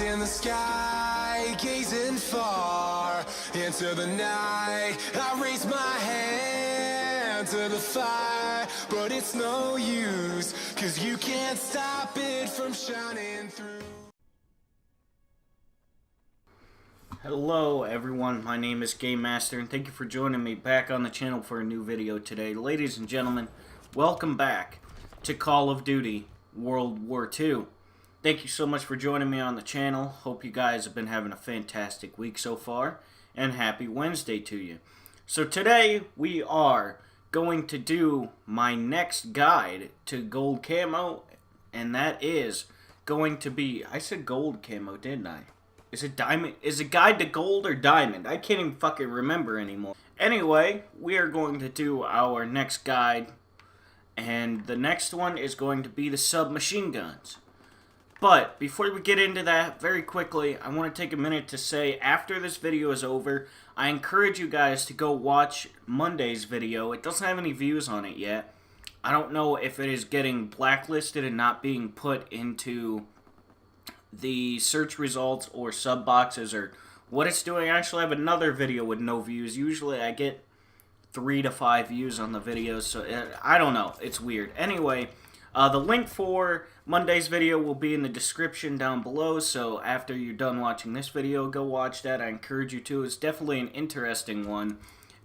in the sky, gazing far into the night. I raise my hand to the fire, but it's no use, 'cause you can't stop it from shining through. Hello everyone, my name is Game Master and thank you for joining me back on the channel for a new video today. Ladies and gentlemen, welcome back to Call of Duty World War II. Thank you so much for joining me on the channel. Hope you guys have been having a fantastic week so far, and happy Wednesday to you. So today we are going to do my next guide to gold camo, and that is going to be, I said gold camo, didn't I? Is it diamond? Is it guide to gold or diamond? I can't even fucking remember anymore. Anyway, we are going to do our next guide, and the next one is going to be the submachine guns. But before we get into that, very quickly, I want to take a minute to say, after this video is over, I encourage you guys to go watch Monday's video. It doesn't have any views on it yet. I don't know if it is getting blacklisted and not being put into the search results or sub boxes or what it's doing. Actually, I have another video with no views. Usually I get 3 to 5 views on the videos, so I don't know. It's weird. Anyway, the link for Monday's video will be in the description down below, so after you're done watching this video, go watch that. I encourage you to. It's definitely an interesting one,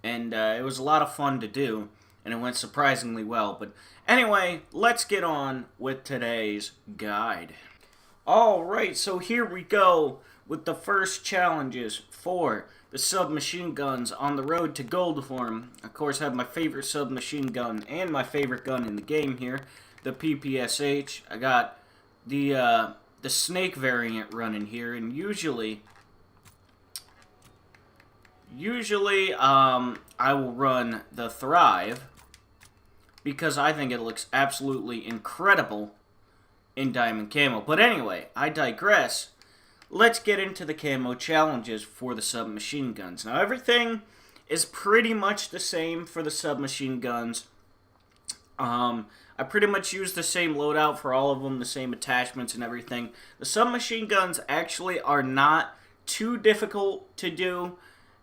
and it was a lot of fun to do, and it went surprisingly well. But anyway, let's get on with today's guide. Alright, so here we go with the first challenges for the submachine guns on the road to gold form. Of course, I have my favorite submachine gun and my favorite gun in the game here, the PPSH. I got the snake variant running here, and usually I will run the Thrive because I think it looks absolutely incredible in diamond camo. But anyway, I digress. Let's get into the camo challenges for the submachine guns. Now, everything is pretty much the same for the submachine guns. I pretty much use the same loadout for all of them, the same attachments and everything. The submachine guns actually are not too difficult to do,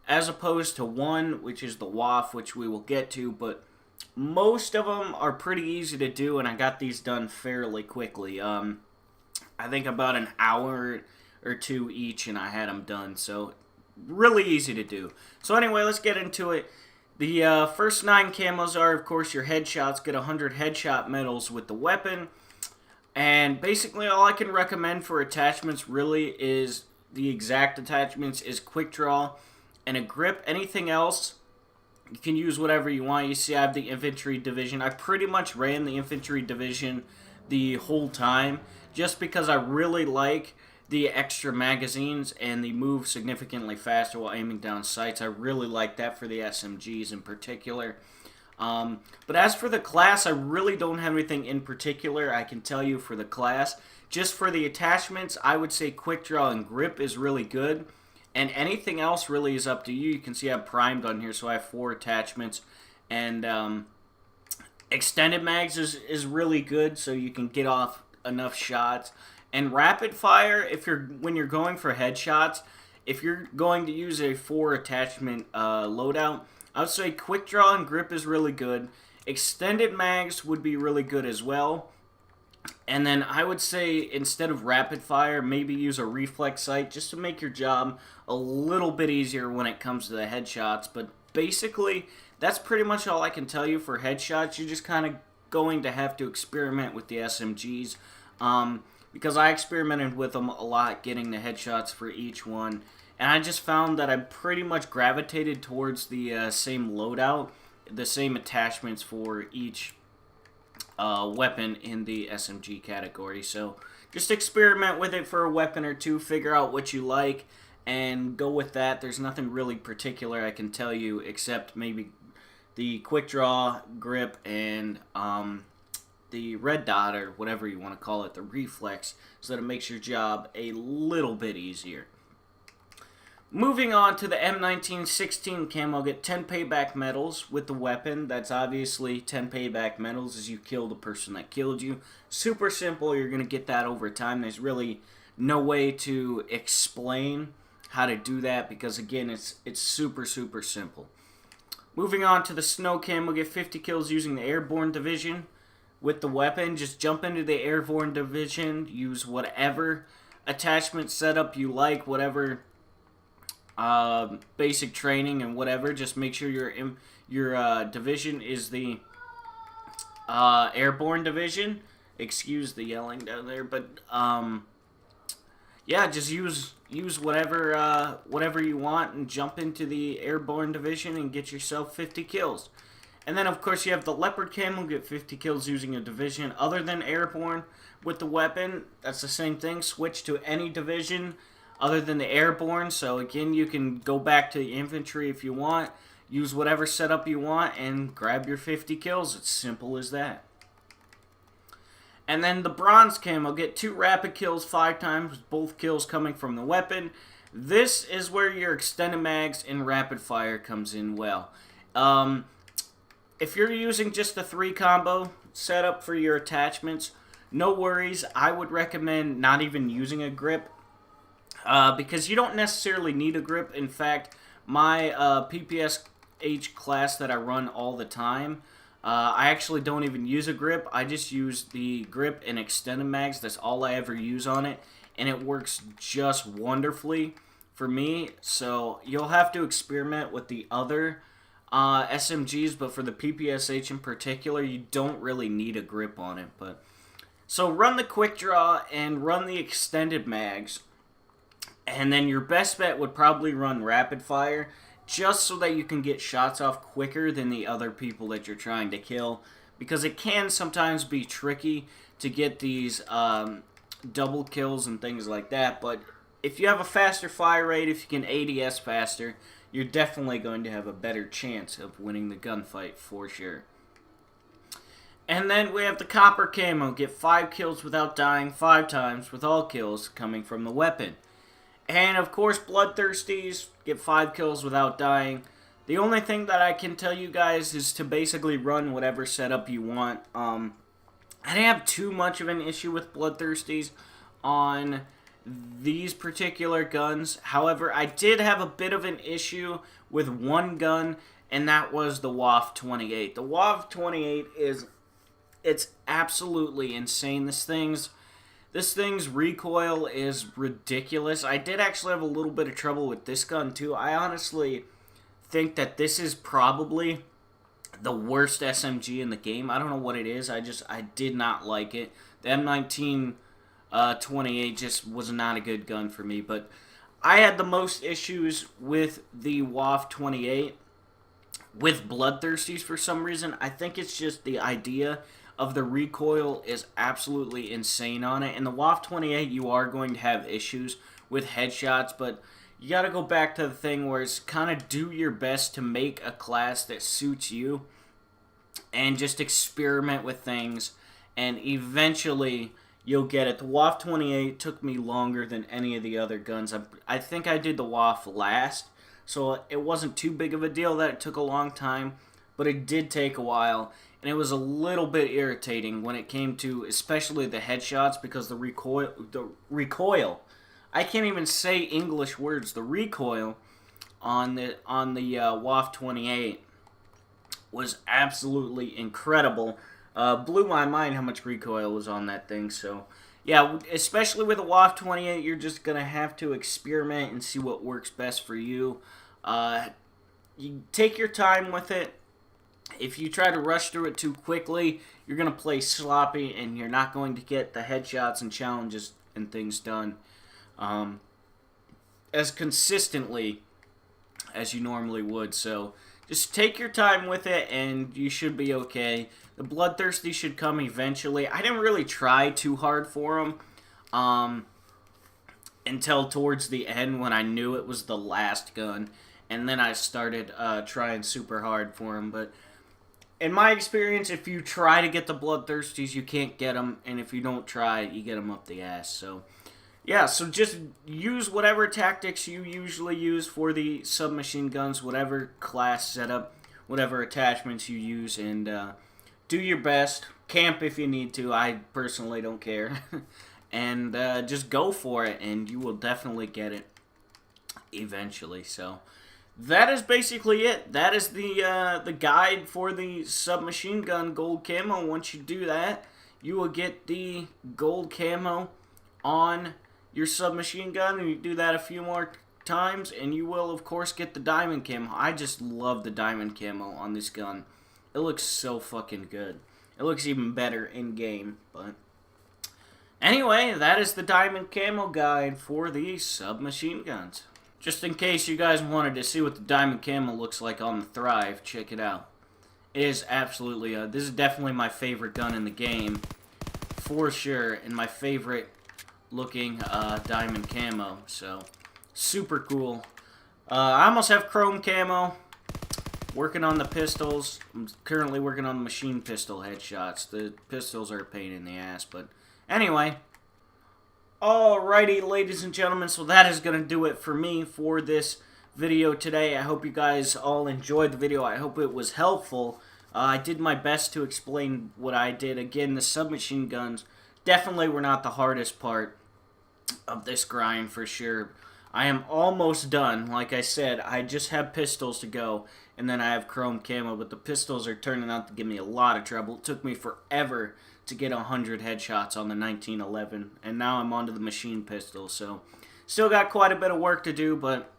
as opposed to one, which is the WAF, which we will get to, but most of them are pretty easy to do, and I got these done fairly quickly. I think about an hour or two each, and I had them done, so really easy to do. So anyway, let's get into it. The first 9 camos are, of course, your headshots. Get 100 headshot medals with the weapon, and basically all I can recommend for attachments really is the exact attachments is quick draw and a grip. Anything else, you can use whatever you want. You see I have the infantry division. I pretty much ran the infantry division the whole time just because I really like the extra magazines and the move significantly faster while aiming down sights. I really like that for the SMGs in particular. But as for the class, I really don't have anything in particular I can tell you for the class. Just for the attachments, I would say quick draw and grip is really good. And anything else really is up to you. You can see I'm primed on here, so I have 4 attachments. And extended mags is really good, so you can get off enough shots. And rapid fire, when you're going for headshots, if you're going to use a 4 attachment loadout, I would say quick draw and grip is really good. Extended mags would be really good as well. And then I would say instead of rapid fire, maybe use a reflex sight just to make your job a little bit easier when it comes to the headshots. But basically, that's pretty much all I can tell you for headshots. You're just kind of going to have to experiment with the SMGs. Because I experimented with them a lot, getting the headshots for each one. And I just found that I pretty much gravitated towards the same loadout, the same attachments for each weapon in the SMG category. So just experiment with it for a weapon or two, figure out what you like, and go with that. There's nothing really particular I can tell you except maybe the quick draw, grip, and the red dot, or whatever you want to call it, the reflex, so that it makes your job a little bit easier. Moving on to the M1916 camo, get 10 payback medals with the weapon. That's obviously 10 payback medals as you kill the person that killed you. Super simple, you're going to get that over time. There's really no way to explain how to do that because, again, it's super, super simple. Moving on to the Snow Camo, get 50 kills using the Airborne Division with the weapon. Just jump into the Airborne Division, use whatever attachment setup you like, whatever basic training and whatever. Just make sure your division is the Airborne Division. Excuse the yelling down there, but yeah, just use whatever you want and jump into the Airborne Division and get yourself 50 kills. And then, of course, you have the Leopard Camo, get 50 kills using a division other than Airborne with the weapon. That's the same thing. Switch to any division other than the Airborne. So, again, you can go back to the infantry if you want. Use whatever setup you want and grab your 50 kills. It's simple as that. And then the Bronze Camo, get 2 rapid kills 5 times, both kills coming from the weapon. This is where your extended mags and rapid fire comes in well. If you're using just the 3 combo setup for your attachments, no worries. I would recommend not even using a grip because you don't necessarily need a grip. In fact, my PPSH class that I run all the time, I actually don't even use a grip. I just use the grip and extended mags. That's all I ever use on it, and it works just wonderfully for me. So you'll have to experiment with the other SMGs, but for the PPSH in particular, you don't really need a grip on it. But so run the quick draw and run the extended mags, and then your best bet would probably run rapid fire, just so that you can get shots off quicker than the other people that you're trying to kill, because it can sometimes be tricky to get these double kills and things like that. But if you have a faster fire rate, if you can ADS faster, you're definitely going to have a better chance of winning the gunfight for sure. And then we have the Copper Camo. Get 5 kills without dying 5 times, with all kills coming from the weapon. And of course, Bloodthirsties, get 5 kills without dying. The only thing that I can tell you guys is to basically run whatever setup you want. I didn't have too much of an issue with Bloodthirsties on these particular guns. However, I did have a bit of an issue with one gun, and that was the WW2. The WW2 it's absolutely insane. This thing's recoil is ridiculous. I did actually have a little bit of trouble with this gun too. I honestly think that this is probably the worst SMG in the game. I don't know what it is. I did not like it. The M19 28 just was not a good gun for me, but I had the most issues with the WW2 with Bloodthirsties for some reason. I think it's just the idea of the recoil is absolutely insane on it. And the WW2 you are going to have issues with headshots, but you got to go back to the thing where it's kind of do your best to make a class that suits you and just experiment with things, and eventually you'll get it. The WW2 took me longer than any of the other guns. I think I did the WW last, so it wasn't too big of a deal that it took a long time, but it did take a while, and it was a little bit irritating when it came to especially the headshots, because the recoil, I can't even say English words, the recoil on the WW2 was absolutely incredible. Blew my mind how much recoil was on that thing. So yeah, especially with the WW2, you're just gonna have to experiment and see what works best for you. You take your time with it. If you try to rush through it too quickly, you're gonna play sloppy, and you're not going to get the headshots and challenges and things done as consistently as you normally would. So just take your time with it, and you should be okay. The Bloodthirsty should come eventually. I didn't really try too hard for them until towards the end when I knew it was the last gun, and then I started trying super hard for them. But in my experience, if you try to get the Bloodthirsties, you can't get them, and if you don't try, you get them up the ass. So yeah, so just use whatever tactics you usually use for the submachine guns, whatever class setup, whatever attachments you use, and do your best. Camp if you need to. I personally don't care. and just go for it, and you will definitely get it eventually. So that is basically it. That is the guide for the submachine gun gold camo. Once you do that, you will get the gold camo on your submachine gun, and you do that a few more times, and you will of course get the diamond camo. I just love the diamond camo on this gun. It looks so fucking good. It looks even better in game. But anyway, that is the diamond camo guide for the submachine guns. Just in case you guys wanted to see what the diamond camo looks like on the Thrive, check it out. It is absolutely, this is definitely my favorite gun in the game, for sure, and my favorite looking diamond camo, so super cool. I almost have chrome camo, working on the pistols. I'm currently working on the machine pistol headshots. The pistols are a pain in the ass, but anyway. Alrighty, ladies and gentlemen, so that is going to do it for me for this video today. I hope you guys all enjoyed the video. I hope it was helpful. I did my best to explain what I did. Again, the submachine guns definitely were not the hardest part of this grind for sure. I am almost done. Like I said, I just have pistols to go, and then I have chrome camo, but the pistols are turning out to give me a lot of trouble. It took me forever to get 100 headshots on the 1911, and now I'm onto the machine pistol, so still got quite a bit of work to do, but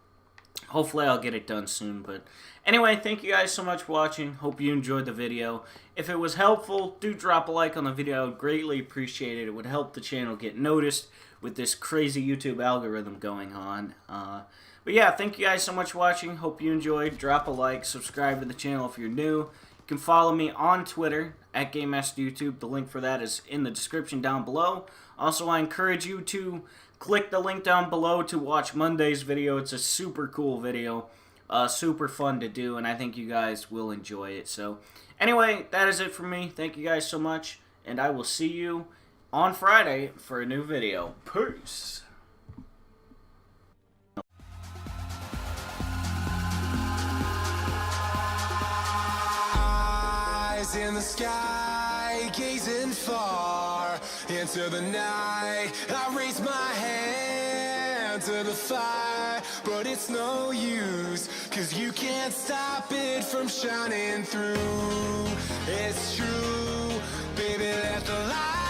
hopefully I'll get it done soon. But anyway, thank you guys so much for watching. Hope you enjoyed the video. If it was helpful, do drop a like on the video. I would greatly appreciate it. It would help the channel get noticed with this crazy YouTube algorithm going on. But yeah, thank you guys so much for watching. Hope you enjoyed. Drop a like, subscribe to the channel if you're new. You can follow me on Twitter at GameMasterYouTube. The link for that is in the description down below. Also, I encourage you to click the link down below to watch Monday's video. It's a super cool video, super fun to do, and I think you guys will enjoy it. So anyway, that is it for me. Thank you guys so much, and I will see you on Friday for a new video. Peace. In the sky, gazing far into the night, I raise my hand to the fire, but it's no use, 'cause you can't stop it from shining through. It's true, baby, let the light